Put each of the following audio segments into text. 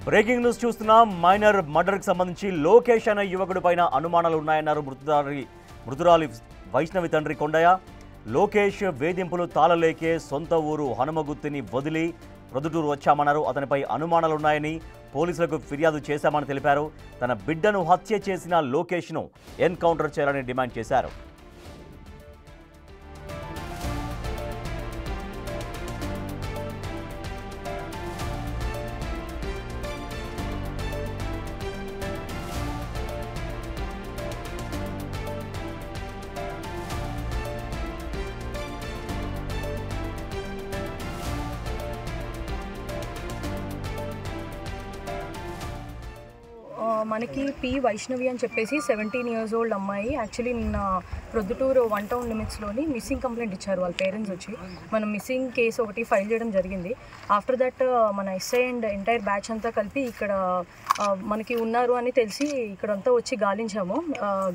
Breaking news చూస్తున్నాం. Minor మర్డర్కి సంబంధించి లోకేష్ అనే యువకుడి పైన అనుమానాలు ఉన్నాయన్నారు మృతురాలి వైష్ణవి తండ్రి కొండయ్య. లోకేష్ వేధింపులు తాళలేకే సొంత ఊరు హనుమగుత్తిని వదిలి ప్రొద్దుటూరు వచ్చామన్నారు. అతనిపై అనుమానాలున్నాయని పోలీసులకు ఫిర్యాదు చేశామని తెలిపారు. తన బిడ్డను హత్య చేసిన లోకేష్ను ఎన్కౌంటర్ చేయాలని డిమాండ్ చేశారు. మనకి పి వైష్ణవి అని చెప్పేసి 17 years old అమ్మాయి యాక్చువల్లీ నిన్న ప్రొద్దుటూరు 1 town లిమిట్స్లోని మిస్సింగ్ కంప్లైంట్ ఇచ్చారు వాళ్ళ పేరెంట్స్ వచ్చి. మనం మిస్సింగ్ కేసు ఒకటి ఫైల్ చేయడం జరిగింది. ఆఫ్టర్ దట్ మన ఎస్ఐ అండ్ ఎంటైర్ బ్యాచ్ అంతా కలిపి ఇక్కడ మనకి ఉన్నారు అని తెలిసి ఇక్కడంతా వచ్చి గాలించాము,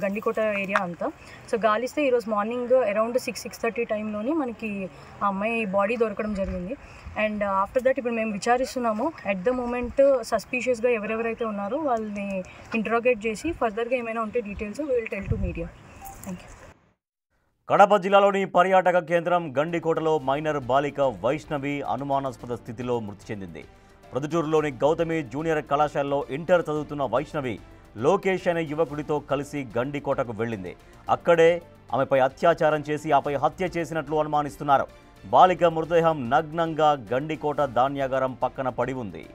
గండికోట ఏరియా అంతా. సో గాలిస్తే ఈరోజు మార్నింగ్ అరౌండ్ 6-6:30 టైంలోని మనకి ఆ అమ్మాయి బాడీ దొరకడం జరిగింది. అండ్ ఆఫ్టర్ దట్ ఇప్పుడు మేము విచారిస్తున్నాము. అట్ ద మూమెంట్ సస్పీషియస్గా ఎవరెవరైతే ఉన్నారో వాళ్ళని ఇంటరాగేట్ చేసి ఫర్దర్గా ఏమైనా ఉంటే details will tell to media. Thank you. Kadapa జిల్లాలోని పర్యాటక కేంద్రం గండికోటలో మైనర్ బాలిక వైష్ణవి అనుమానాస్పద స్థితిలో మృతి చెందింది. ప్రొద్దుటూరులోని గౌతమి జూనియర్ కళాశాలలో ఇంటర్ చదువుతున్న వైష్ణవి లోకేష్ అనే యువకుడితో కలిసి గండికోటకు వెళ్ళింది. అక్కడే ఆమెపై అత్యాచారం చేసి ఆపై హత్య చేసినట్లు అనుమానిస్తున్నారు. బాలిక మృతదేహం నగ్నంగా గండికోట ధాన్యాగారం పక్కన పడి ఉంది.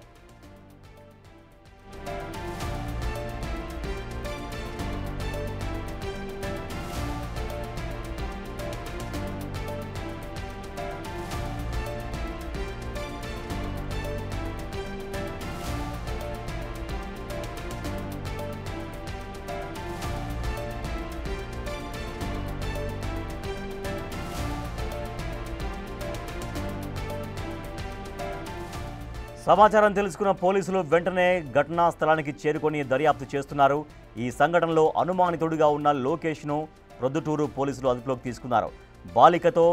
సమాచారం తెలుసుకున్న పోలీసులు వెంటనే ఘటనా స్థలానికి చేరుకొని దర్యాప్తు చేస్తున్నారు. ఈ సంఘటనలో అనుమానితుడిగా ఉన్న లోకేష్ను ప్రొద్దుటూరు పోలీసులు అదుపులోకి తీసుకున్నారు. బాలికతో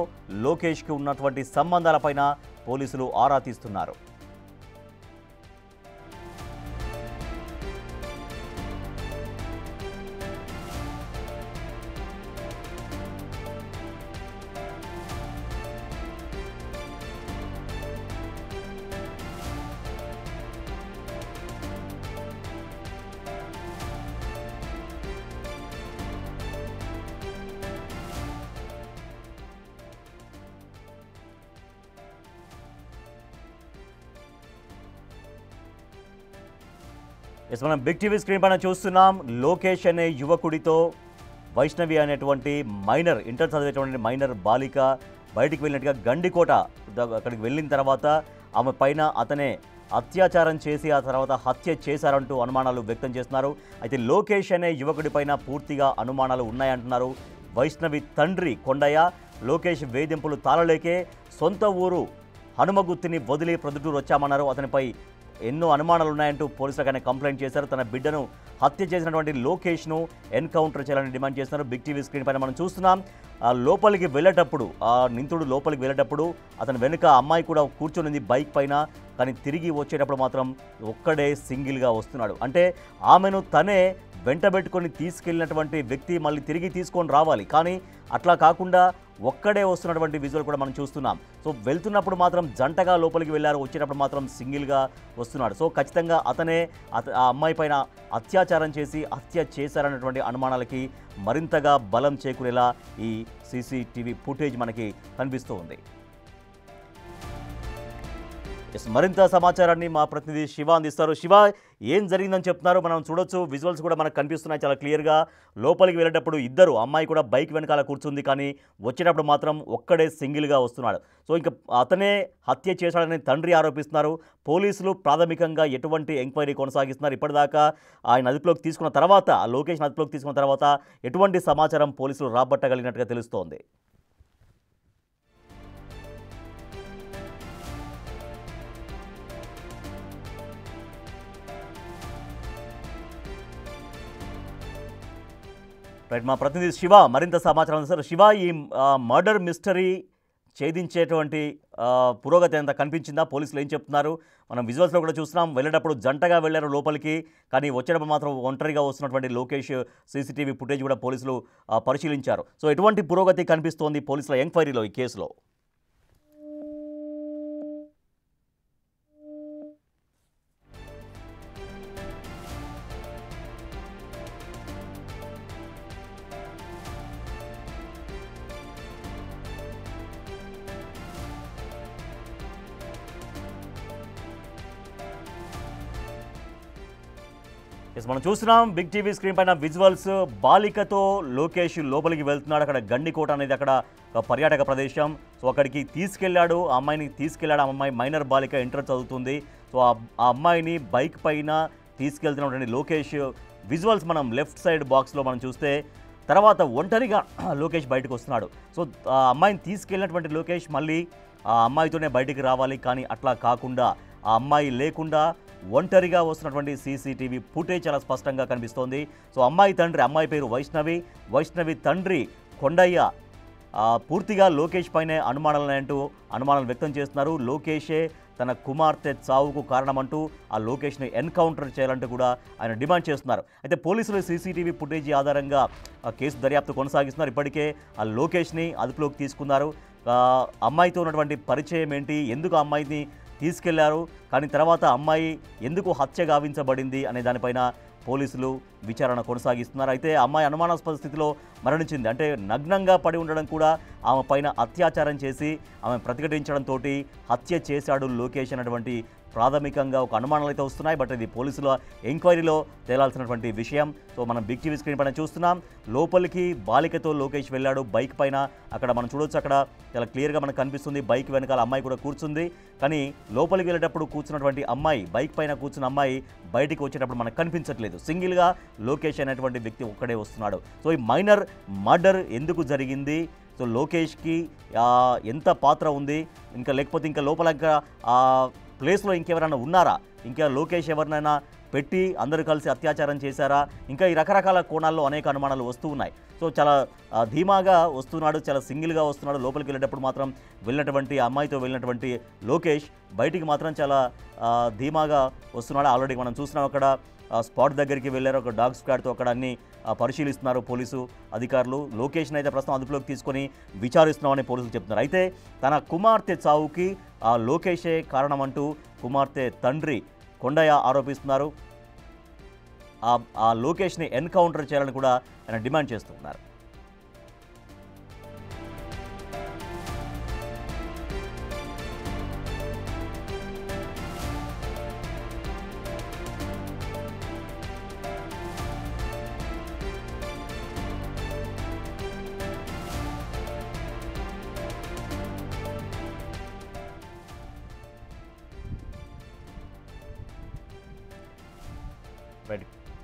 లోకేష్కి ఉన్నటువంటి సంబంధాలపైన పోలీసులు ఆరా తీస్తున్నారు. మనం బిగ్ టీవీ స్క్రీన్ పైన చూస్తున్నాం. లోకేష్ అనే యువకుడితో వైష్ణవి అనేటువంటి మైనర్ ఇంటర్ చదివేటువంటి మైనర్ బాలిక బయటికి వెళ్ళినట్టుగా గండికోట అక్కడికి వెళ్ళిన తర్వాత ఆమె పైన అతనే అత్యాచారం చేసి ఆ తర్వాత హత్య చేశారంటూ అనుమానాలు వ్యక్తం చేస్తున్నారు. అయితే లోకేష్ అనే యువకుడి పైన పూర్తిగా అనుమానాలు ఉన్నాయంటున్నారు వైష్ణవి తండ్రి కొండయ్య. లోకేష్ వేధింపులు తాళలేకే సొంత ఊరు హనుమగుత్తిని వదిలి ప్రొద్దుటూరు వచ్చామన్నారు. అతనిపై ఎన్నో అనుమానాలు ఉన్నాయంటూ పోలీసులకు ఆయన కంప్లైంట్ చేశారు. తన బిడ్డను హత్య చేసినటువంటి లోకేష్ను ఎన్కౌంటర్ చేయాలని డిమాండ్ చేస్తున్నారు. బిగ్ టీవీ స్క్రీన్ పైన మనం చూస్తున్నాం. లోపలికి వెళ్ళేటప్పుడు ఆ నిందితుడు లోపలికి వెళ్ళేటప్పుడు అతని వెనుక అమ్మాయి కూడా కూర్చొనింది బైక్ పైన. కానీ తిరిగి వచ్చేటప్పుడు మాత్రం ఒక్కడే సింగిల్గా వస్తున్నాడు. అంటే ఆమెను తనే వెంటబెట్టుకొని తీసుకెళ్ళినటువంటి వ్యక్తి మళ్ళీ తిరిగి తీసుకొని రావాలి, కానీ అట్లా కాకుండా ఒక్కడే వస్తున్నటువంటి విజువల్ కూడా మనం చూస్తున్నాం. సో వెళ్తున్నప్పుడు మాత్రం జంటగా లోపలికి వెళ్ళారు, వచ్చేటప్పుడు మాత్రం సింగిల్గా వస్తున్నాడు. సో ఖచ్చితంగా అతనే ఆ అమ్మాయి పైన అత్యాచారం చేసి హత్య చేశారన్నటువంటి అనుమానాలకి మరింతగా బలం చేకూరేలా ఈ సీసీటీవీ ఫుటేజ్ మనకి కనిపిస్తూ ఉంది. మరింత సమాచారాన్ని మా ప్రతినిధి శివ అందిస్తారు. శివ, ఏం జరిగిందని చెప్తున్నారు? మనం చూడొచ్చు, విజువల్స్ కూడా మనకు కనిపిస్తున్నాయి చాలా క్లియర్గా. లోపలికి వెళ్ళేటప్పుడు ఇద్దరు, అమ్మాయి కూడా బైక్ వెనకాల కూర్చుంది, కానీ వచ్చేటప్పుడు మాత్రం ఒక్కడే సింగిల్గా వస్తున్నాడు. సో ఇంకా అతనే హత్య చేశాడని తండ్రి ఆరోపిస్తున్నారు. పోలీసులు ప్రాథమికంగా ఎటువంటి ఎంక్వైరీ కొనసాగిస్తున్నారు? ఇప్పటిదాకా ఆయన అదుపులోకి తీసుకున్న తర్వాత, ఆ లొకేషన్ అదుపులోకి తీసుకున్న తర్వాత ఎటువంటి సమాచారం పోలీసులు రాబట్టగలిగినట్టుగా తెలుస్తోంది? రైట్, మా ప్రతినిధి శివ మరింత సమాచారం సార్. శివ, ఈ మర్డర్ మిస్టరీ ఛేదించేటువంటి పురోగతి ఎంత కనిపించిందా? పోలీసులు ఏం చెప్తున్నారు? మనం విజువల్స్లో కూడా చూస్తున్నాం. వెళ్ళేటప్పుడు జంటగా వెళ్ళారు లోపలికి, కానీ వచ్చేటప్పుడు మాత్రం ఒంటరిగా వస్తున్నటువంటి లోకేష్ సీసీటీవీ ఫుటేజ్ కూడా పోలీసులు పరిశీలించారు. సో ఎటువంటి పురోగతి కనిపిస్తోంది పోలీసుల ఎంక్వైరీలో ఈ కేసులో? మనం చూస్తున్నాం బిగ్ టీవీ స్క్రీన్ పైన విజువల్స్. బాలికతో లోకేష్ లోపలికి వెళ్తున్నాడు. అక్కడ గండికోట అనేది అక్కడ పర్యాటక ప్రదేశం. సో అక్కడికి తీసుకెళ్లాడు, ఆ అమ్మాయిని తీసుకెళ్లాడు. ఆ అమ్మాయి మైనర్ బాలిక, ఇంటర్ చదువుతుంది. సో ఆ అమ్మాయిని బైక్ పైన తీసుకెళ్తున్నటువంటి లోకేష్ విజువల్స్ మనం లెఫ్ట్ సైడ్ బాక్స్లో మనం చూస్తే, తర్వాత ఒంటరిగా లోకేష్ బయటకు వస్తున్నాడు. సో ఆ అమ్మాయిని తీసుకెళ్ళినటువంటి లోకేష్ మళ్ళీ ఆ అమ్మాయితోనే బయటికి రావాలి, కానీ అట్లా కాకుండా ఆ అమ్మాయి లేకుండా ఒంటరిగా వస్తున్నటువంటి సీసీటీవీ ఫుటేజ్ చాలా స్పష్టంగా కనిపిస్తోంది. సో అమ్మాయి తండ్రి, అమ్మాయి పేరు వైష్ణవి తండ్రి కొండయ్య పూర్తిగా లోకేష్ పైనే అనుమానాలు వ్యక్తం చేస్తున్నారు. లోకేషే తన కుమార్తె చావుకు కారణమంటూ ఆ లోకేష్ని ఎన్కౌంటర్ చేయాలంటూ కూడా ఆయన డిమాండ్ చేస్తున్నారు. అయితే పోలీసులు సీసీటీవీ ఫుటేజ్ ఆధారంగా కేసు దర్యాప్తు కొనసాగిస్తున్నారు. ఇప్పటికే ఆ లోకేష్ని అదుపులోకి తీసుకున్నారు. అమ్మాయితో ఉన్నటువంటి పరిచయం ఏంటి, ఎందుకు ఆ అమ్మాయిని తీసుకెళ్లారు, కానీ తర్వాత అమ్మాయి ఎందుకు హత్య గావించబడింది అనే దానిపైన పోలీసులు విచారణ కొనసాగిస్తున్నారు. అయితే అమ్మాయి అనుమానాస్పద స్థితిలో మరణించింది. అంటే నగ్నంగా పడి ఉండడం కూడా ఆమె పైన అత్యాచారం చేసి ఆమె ప్రతిఘటించడంతో హత్య చేశాడు లోకేష్ అన్నటువంటి ప్రాథమికంగా ఒక అనుమానాలు అయితే వస్తున్నాయి. బట్ ఇది పోలీసుల ఎంక్వైరీలో తేలాల్సినటువంటి విషయం. సో మనం బిగ్ టీవీ స్క్రీన్ పైన చూస్తున్నాం. లోపలికి బాలికతో లోకేష్ వెళ్ళాడు బైక్ పైన. అక్కడ మనం చూడొచ్చు, అక్కడ చాలా క్లియర్గా మనకు కనిపిస్తుంది. బైక్ వెనకాల అమ్మాయి కూడా కూర్చుంది. కానీ లోపలికి వెళ్ళేటప్పుడు కూర్చున్నటువంటి అమ్మాయి, బైక్ పైన కూర్చున్న అమ్మాయి బయటికి వచ్చేటప్పుడు మనకు కనిపించట్లేదు. సింగిల్గా లోకేష్ అనేటువంటి వ్యక్తి ఒక్కడే వస్తున్నాడు. సో ఈ మైనర్ మర్డర్ ఎందుకు జరిగింది, సో లోకేష్కి ఎంత పాత్ర ఉంది, ఇంకా లేకపోతే ఇంకా లోపల ఇంకా ప్లేస్లో ఇంకెవరైనా ఉన్నారా, ఇంకా లోకేష్ ఎవరినైనా పెట్టి అందరూ కలిసి అత్యాచారం చేశారా, ఇంకా ఈ రకరకాల కోణాల్లో అనేక అనుమానాలు వస్తూ ఉన్నాయి. సో చాలా ధీమాగా వస్తున్నాడు, చాలా సింగిల్గా వస్తున్నాడు. లోపలికి వెళ్ళేటప్పుడు మాత్రం అమ్మాయితో వెళ్ళినటువంటి లోకేష్ బయటికి మాత్రం చాలా ధీమాగా వస్తున్నాడు. ఆల్రెడీ మనం చూస్తున్నాం, అక్కడ స్పాట్ దగ్గరికి వెళ్ళారు. ఒక డాగ్ స్క్వాడ్తో అక్కడ అన్ని పరిశీలిస్తున్నారు పోలీసు అధికారులు. లోకేష్ని అయితే ప్రస్తుతం అదుపులోకి తీసుకొని విచారిస్తున్నామని పోలీసులు చెప్తున్నారు. అయితే తన కుమార్తె చావుకి లోకేషే కారణమంటూ కుమార్తె తండ్రి కొండయ్య ఆరోపిస్తున్నారు. ఆ లోకేష్ని ఎన్కౌంటర్ చేయాలని కూడా ఆయన డిమాండ్ చేస్తున్నారు.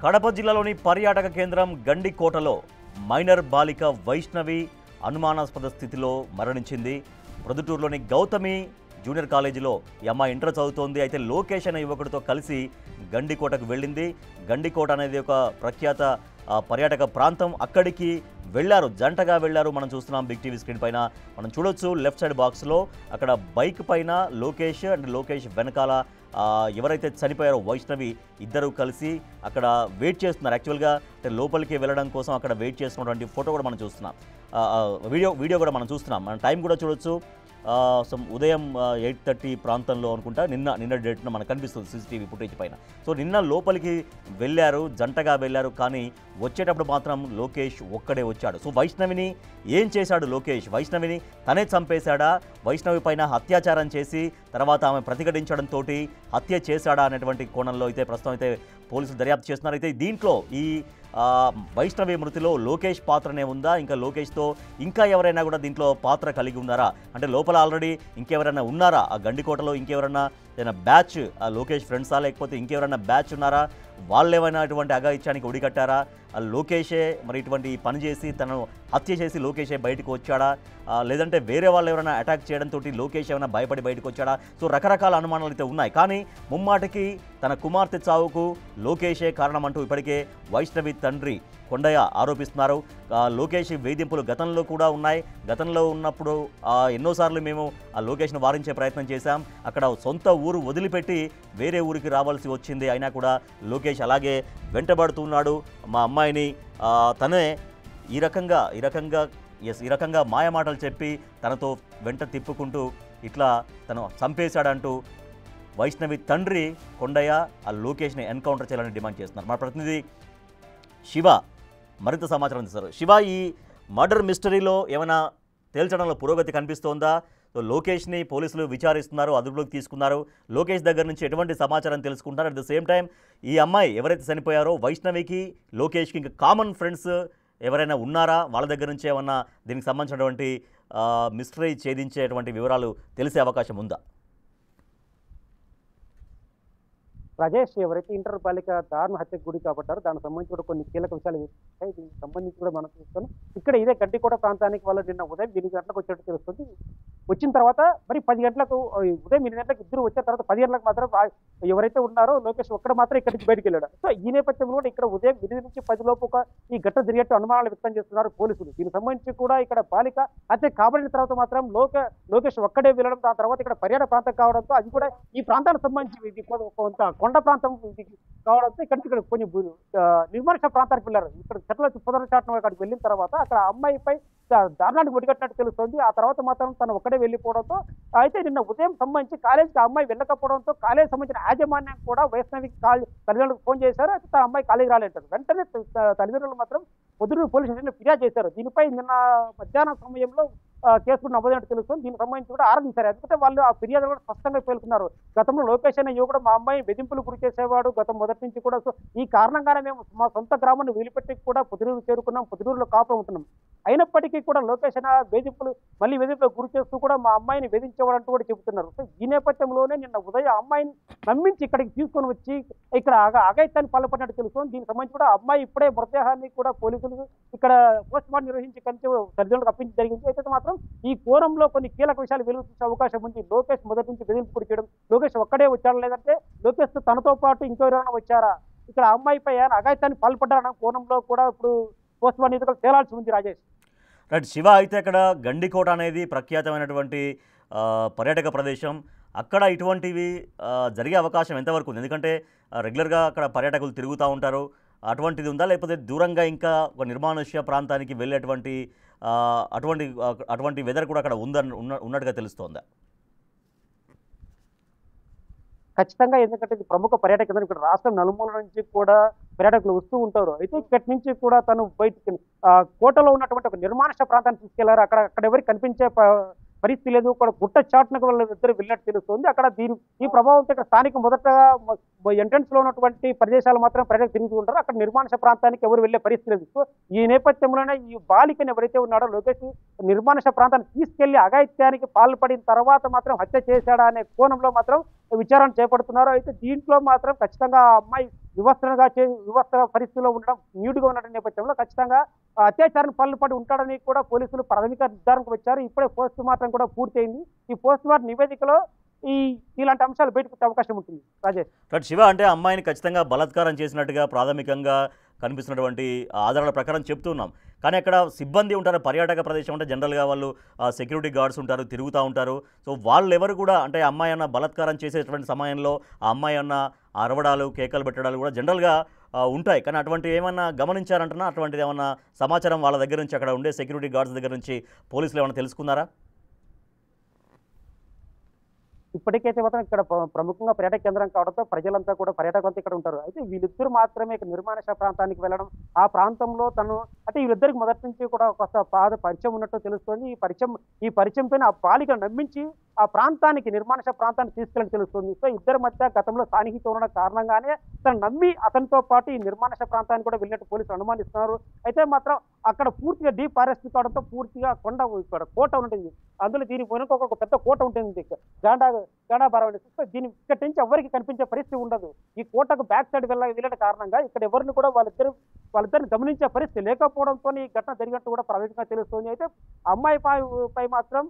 కడప జిల్లాలోని పర్యాటక కేంద్రం గండికోటలో మైనర్ బాలిక వైష్ణవి అనుమానాస్పద స్థితిలో మరణించింది. ప్రొద్దుటూరులోని గౌతమి జూనియర్ కాలేజీలో ఈ అమ్మాయి ఇంటర్ చదువుతోంది. అయితే లోకేష్ అనే యువకుడితో కలిసి గండికోటకు వెళ్ళింది. గండికోట అనేది ఒక ప్రఖ్యాత పర్యాటక ప్రాంతం. అక్కడికి వెళ్ళారు, జంటగా వెళ్ళారు. మనం చూస్తున్నాం బిగ్ టీవీ స్క్రీన్ పైన మనం చూడొచ్చు. లెఫ్ట్ సైడ్ బాక్స్లో అక్కడ బైక్ పైన లోకేష్ అండ్ లోకేష్ వెనకాల ఎవరైతే చనిపోయారో వైష్ణవి, ఇద్దరు కలిసి అక్కడ వెయిట్ చేస్తున్నారు. యాక్చువల్గా అంటే లోపలికి వెళ్ళడం కోసం అక్కడ వెయిట్ చేస్తున్నటువంటి ఫోటో కూడా మనం చూస్తున్నాం, వీడియో కూడా మనం చూస్తున్నాం. మనం టైం కూడా చూడొచ్చు. ఉదయం 8:30 ప్రాంతంలో అనుకుంటా నిన్న డేట్న మనకు కనిపిస్తుంది సీసీటీవీ ఫుటేజ్ పైన. సో నిన్న లోపలికి వెళ్ళారు, జంటగా వెళ్ళారు, కానీ వచ్చేటప్పుడు మాత్రం లోకేష్ ఒక్కడే వచ్చాడు. సో వైష్ణవిని ఏం చేశాడు లోకేష్? వైష్ణవిని తనే చంపేశాడా, వైష్ణవి పైన అత్యాచారం చేసి తర్వాత ఆమె ప్రతిఘటించడంతో హత్య చేశాడా అనేటువంటి కోణంలో అయితే ప్రస్తుతం అయితే పోలీసులు దర్యాప్తు చేస్తున్నారు. అయితే దీంట్లో ఈ వైష్ణవి మృతిలో లోకేష్ పాత్రనే ఉందా, ఇంకా లోకేష్తో ఇంకా ఎవరైనా కూడా దీంట్లో పాత్ర కలిగి ఉన్నారా, అంటే లోపల ఆల్రెడీ ఇంకెవరైనా ఉన్నారా, ఆ గండికోటలో ఇంకెవరైనా ఏదైనా బ్యాచ్ ఆ లోకేష్ ఫ్రెండ్సా లేకపోతే ఇంకెవరైనా బ్యాచ్ ఉన్నారా, వాళ్ళు ఏమైనా ఇటువంటి అఘాయిత్యానికి ఒడిగట్టారా, ఆ లోకేషే మరి ఇటువంటి పని చేసి తను హత్య చేసి లోకేషే బయటకు వచ్చాడా, లేదంటే వేరే వాళ్ళు ఎవరైనా అటాక్ చేయడంతో లోకేష్ ఏమైనా భయపడి బయటకు వచ్చాడా? సో రకరకాల అనుమానాలు అయితే ఉన్నాయి. కానీ ముమ్మాటికి తన కుమార్తె చావుకు లోకేషే కారణమంటూ ఇప్పటికే వైష్ణవి తండ్రి కొండయ్య ఆరోపిస్తున్నారు. లోకేష్ వేధింపులు గతంలో కూడా ఉన్నాయి. గతంలో ఉన్నప్పుడు ఎన్నోసార్లు మేము ఆ లోకేష్ను వారించే ప్రయత్నం చేశాం. అక్కడ సొంత ఊరు వదిలిపెట్టి వేరే ఊరికి రావాల్సి వచ్చింది. అయినా కూడా లోకేష్ అలాగే వెంటబడుతున్నాడు మా అమ్మాయిని. తనే ఈ రకంగా మాయమాటలు చెప్పి తనతో వెంట తిప్పుకుంటూ ఇట్లా తను చంపేశాడంటూ వైష్ణవి తండ్రి కొండయ్య ఆ లోకేష్ని ఎన్కౌంటర్ చేయాలని డిమాండ్ చేస్తున్నారు. మా ప్రతినిధి శివ మరింత సమాచారం అందిస్తారు. శివ, ఈ మర్డర్ మిస్టరీలో ఏమైనా తేల్చడంలో పురోగతి కనిపిస్తోందా? సో లోకేష్ని పోలీసులు విచారిస్తున్నారు, అదుపులోకి తీసుకున్నారు. లోకేష్ దగ్గర నుంచి ఎటువంటి సమాచారం తెలుసుకుంటారు? అట్ ద సేమ్ టైం ఈ అమ్మాయి ఎవరైతే చనిపోయారో వైష్ణవికి లోకేష్కి ఇంకా కామన్ ఫ్రెండ్స్ ఎవరైనా ఉన్నారా? వాళ్ళ దగ్గర నుంచి ఏమన్నా దీనికి సంబంధించినటువంటి మిస్టరీ ఛేదించేటువంటి వివరాలు తెలిసే అవకాశం ఉందా? రాజేష్, ఎవరైతే ఇంటర్ బాలిక దారుణ హత్యకు గురి కాబట్టారో దానికి సంబంధించి కూడా కొన్ని కీలక విషయాలు ఉంటాయి. దీనికి సంబంధించి కూడా మనం చూస్తాం. ఇక్కడ ఇదే గడ్డికోట ప్రాంతానికి వాళ్ళు నిన్న ఉదయం 8 గంటలకు వచ్చినట్టు తెలుస్తుంది. వచ్చిన తర్వాత మరి 10 గంటలకు ఉదయం 8 గంటలకు ఇద్దరు వచ్చిన తర్వాత 10 గంటలకు మాత్రం ఎవరైతే ఉన్నారో లోకేష్ ఒక్కడ మాత్రం ఇక్కడి నుంచి బయటికి వెళ్ళాడు. సో ఈ నేపథ్యంలో కూడా ఇక్కడ ఉదయం 8 నుంచి 10 లోపు ఈ ఘటన జరిగేట్టు అనుమానాలు వ్యక్తం చేస్తున్నారు పోలీసులు. దీనికి సంబంధించి కూడా ఇక్కడ బాలిక హత్య కాబడిన తర్వాత మాత్రం లోకేష్ ఒక్కడే వెళ్ళడం, దాని తర్వాత ఇక్కడ పర్యాటక ప్రాంతం కావడంతో అది కూడా ఈ ప్రాంతానికి సంబంధించి ఇది కొంత కొండ ప్రాంతం కావడంతో ఇక్కడ కొన్ని నిర్మానుష ప్రాంతానికి వెళ్ళారు. ఇక్కడ చెట్ల పునరుచాటం అక్కడికి వెళ్ళిన తర్వాత అక్కడ అమ్మాయిపై దారుణానికి ఒడిగట్టినట్టు తెలుస్తుంది. ఆ తర్వాత మాత్రం తను ఒక్కడే వెళ్ళిపోవడంతో అయితే నిన్న ఉదయం సంబంధించి కాలేజీకి అమ్మాయి వెళ్ళకపోవడంతో కాలేజీ సంబంధించిన యాజమాన్యం కూడా వైష్ణవికి తల్లిదండ్రులకు ఫోన్ చేశారు. అయితే తన అమ్మాయి కాలేజీ రాలేంటారు. వెంటనే తల్లిదండ్రులు మాత్రం పొద్దుటూరు పోలీస్ స్టేషన్లో ఫిర్యాదు చేశారు. దీనిపై నిన్న మధ్యాహ్నం సమయంలో కేసు నమోదైనట్టు తెలుస్తుంది. దీనికి సంబంధించి కూడా ఆరాధించారు. ఎందుకంటే వాళ్ళు ఆ ఫిర్యాదు కూడా స్పష్టంగా పేర్కొన్నారు. గతంలో లోకేష్ అనే యువకుడు మా అమ్మాయి వెదింపులు గురి చేసేవాడు గతం మొదటి నుంచి కూడా. సో ఈ కారణంగానే మేము మా సొంత గ్రామాన్ని వదిలిపెట్టి కూడా పొద్దుటూరు చేరుకున్నాం, పొద్దుటూరులో కాపురం ఉంటున్నాం. అయినప్పటికీ కూడా లోకేష్ అనే వెదింపులు గురి చేస్తూ కూడా మా అమ్మాయిని వేధించేవాడంటూ కూడా చెబుతున్నారు. సో ఈ నేపథ్యంలోనే నిన్న ఉదయం అమ్మాయిని నమ్మించి ఇక్కడికి తీసుకొని వచ్చి ఇక్కడ అఘాయిత్యాన్ని పాల్పడినట్టు తెలుస్తుంది. దీనికి సంబంధించి కూడా అమ్మాయి ఇప్పుడే మృతదేహాన్ని కూడా పోలీసులు ఇక్కడ పోస్ట్ మార్టం నిర్వహించి తల్లిదండ్రులకు అప్పించి జరిగింది. అయితే మాత్రం ఈ కోరంలో కొన్ని కీలక విషయాలు వెలుగుతున్న అవకాశం ఉంది. లోకేష్ మొదటి నుంచి బెదిరింపు గురి చేయడం, లోకేష్ ఒక్కడే వచ్చాడా లేదంటే లోకేష్ తనతో పాటు ఇంకెవరైనా వచ్చారా, ఇక్కడ అమ్మాయిపై అఘాయిత్యాన్ని పాల్పడ్డారన్న కోణంలో కూడా ఇప్పుడు పోస్ట్ మార్టం నివేదికలు తేలాల్సి ఉంది. రాజేష్, రైట్ శివ, అయితే అక్కడ గండికోట అనేది ప్రఖ్యాతమైనటువంటి పర్యాటక ప్రదేశం. అక్కడ ఇటువంటివి జరిగే అవకాశం ఎంతవరకు ఉంది? ఎందుకంటే రెగ్యులర్గా అక్కడ పర్యాటకులు తిరుగుతూ ఉంటారు. అటువంటిది ఉందా, లేకపోతే దూరంగా ఇంకా ఒక నిర్మానుష్య ప్రాంతానికి వెళ్ళేటువంటి అటువంటి వెదర్ కూడా అక్కడ ఉన్నట్టుగా తెలుస్తోందా? ఖచ్చితంగా, ఎందుకంటే ఇది ప్రముఖ పర్యాటక కేంద్రం. ఇక్కడ రాష్ట్రం నలుమూల నుంచి కూడా పర్యాటకులు వస్తూ ఉంటారు. అయితే ఇక్కడి నుంచి కూడా తను బయటికి కోటలో ఉన్నటువంటి ఒక నిర్మానుష ప్రాంతాన్ని తీసుకెళ్లారు. అక్కడ ఎవరికి కనిపించే పరిస్థితి లేదు. కూడా గుట్ట చాటునకు వాళ్ళిద్దరు వెళ్ళినట్టు తెలుస్తుంది. అక్కడ ఈ ప్రభావంతో ఇక్కడ స్థానిక మొదటగా ఎంట్రన్స్ లో ఉన్నటువంటి ప్రదేశాలు మాత్రం పర్యాటకులు తిరుగుతూ ఉంటారు. అక్కడ నిర్మానుష ప్రాంతానికి ఎవరు వెళ్లే పరిస్థితి లేదు. సో ఈ నేపథ్యంలోనే ఈ బాలికను ఎవరైతే ఉన్నాడో లోకేష్ నిర్మానుష ప్రాంతానికి తీసుకెళ్లి అఘాయిత్యానికి పాల్పడిన తర్వాత మాత్రం హత్య చేశాడా అనే కోణంలో మాత్రం విచారణ చేపడుతున్నారు. అయితే దీంట్లో మాత్రం ఖచ్చితంగా ఆ అమ్మాయి వివస్త్ర పరిస్థితిలో ఉండడం, న్యూడ్గా ఉన్న నేపథ్యంలో ఖచ్చితంగా అత్యాచారానికి పాల్పడి ఉంటాడని కూడా పోలీసులు ప్రాథమిక నిర్ధారణకు వచ్చారు. ఇప్పుడే పోస్ట్ మార్టం కూడా పూర్తయింది. ఈ పోస్ట్ మార్టం నివేదికలో ఇలాంటి అంశాలు బయటకు వచ్చే అవకాశం ఉంటుంది. రాజేష్, శివ, అంటే అమ్మాయిని ఖచ్చితంగా బలాత్కారం చేసినట్టుగా ప్రాథమికంగా కనిపిస్తున్నటువంటి ఆధారాల ప్రకారం చెప్తున్నాం. కానీ అక్కడ సిబ్బంది ఉంటారు. పర్యాటక ప్రదేశం అంటే జనరల్గా వాళ్ళు సెక్యూరిటీ గార్డ్స్ ఉంటారు, తిరుగుతూ ఉంటారు. సో వాళ్ళు ఎవరు కూడా అంటే అమ్మాయి అన్న బలాత్కారం చేసేటువంటి సమయంలో ఆ అమ్మాయి అన్న అరవడాలు, కేకలు పెట్టడాలు కూడా జనరల్గా ఉంటాయి. కానీ అటువంటివి ఏమన్నా గమనించారంటున్నా, అటువంటిది ఏమన్నా సమాచారం వాళ్ళ దగ్గర నుంచి అక్కడ ఉండే సెక్యూరిటీ గార్డ్స్ దగ్గర నుంచి పోలీసులు ఏమైనా తెలుసుకున్నారా? ఇప్పటికైతే మాత్రం ఇక్కడ ప్రముఖంగా పర్యాటక కేంద్రం కావడంతో ప్రజలంతా కూడా పర్యాటకులంతా ఇక్కడ ఉంటారు. అయితే వీళ్ళిద్దరు మాత్రమే ఇక్కడ నిర్మానుష ప్రాంతానికి వెళ్ళడం, ఆ ప్రాంతంలో అంటే వీళ్ళిద్దరికి మొదటి నుంచి కూడా ఒక పరిచయం ఉన్నట్టు తెలుస్తుంది. ఈ పరిచయం పైన ఆ బాలికను నమ్మించి ఆ ప్రాంతానికి నిర్మానుష ప్రాంతానికి తీసుకెళ్ళని తెలుస్తుంది. సో ఇద్దరి మధ్య గతంలో సాన్నిహిత ఉన్న కారణంగానే తను నమ్మి అతనితో పాటు ఈ నిర్మానుష ప్రాంతానికి కూడా వెళ్ళినట్టు పోలీసులు అనుమానిస్తున్నారు. అయితే మాత్రం అక్కడ పూర్తిగా డీప్ ఫారెస్ట్ కావడంతో పూర్తిగా కోట ఉంటుంది. అందులో దీని వెనుక ఒక పెద్ద కోట ఉంటుంది. గడాభారం. సో దీని ఇక్కడి నుంచి ఎవరికి కనిపించే పరిస్థితి ఉండదు. ఈ కోటకు బ్యాక్ సైడ్ వెళ్ళడం కారణంగా ఇక్కడ ఎవరిని కూడా వాళ్ళిద్దరిని గమనించే పరిస్థితి లేకపోవడంతో ఈ ఘటన జరిగినట్టు కూడా ప్రాథమికంగా తెలుస్తుంది. అయితే అమ్మాయి పై మాత్రం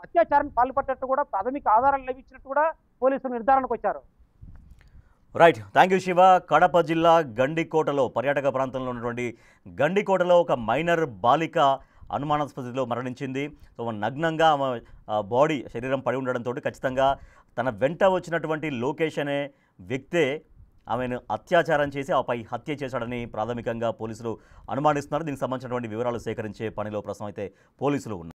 అత్యాచారానికి పాల్పడ్డట్టు కూడా ప్రాథమిక ఆధారాలు లభించినట్టు కూడా పోలీసులు నిర్ధారణకు వచ్చారు. Right, thank you Shiva. Kadapa జిల్లా గండికోటలో పర్యాటక ప్రాంతంలో ఉన్నటువంటి గండికోటలో ఒక మైనర్ బాలిక అనుమానాస్పదలో మరణించింది. సో నగ్నంగా ఆమె బాడీ శరీరం పడి ఉండడంతో ఖచ్చితంగా తన వెంట వచ్చినటువంటి లోకేష్ అనే వ్యక్తే ఆమెను అత్యాచారం చేసి ఆపై హత్య చేశాడని ప్రాథమికంగా పోలీసులు అనుమానిస్తున్నారు. దీనికి సంబంధించినటువంటి వివరాలు సేకరించే పనిలో ప్రస్తుతం అయితే పోలీసులు ఉన్నారు.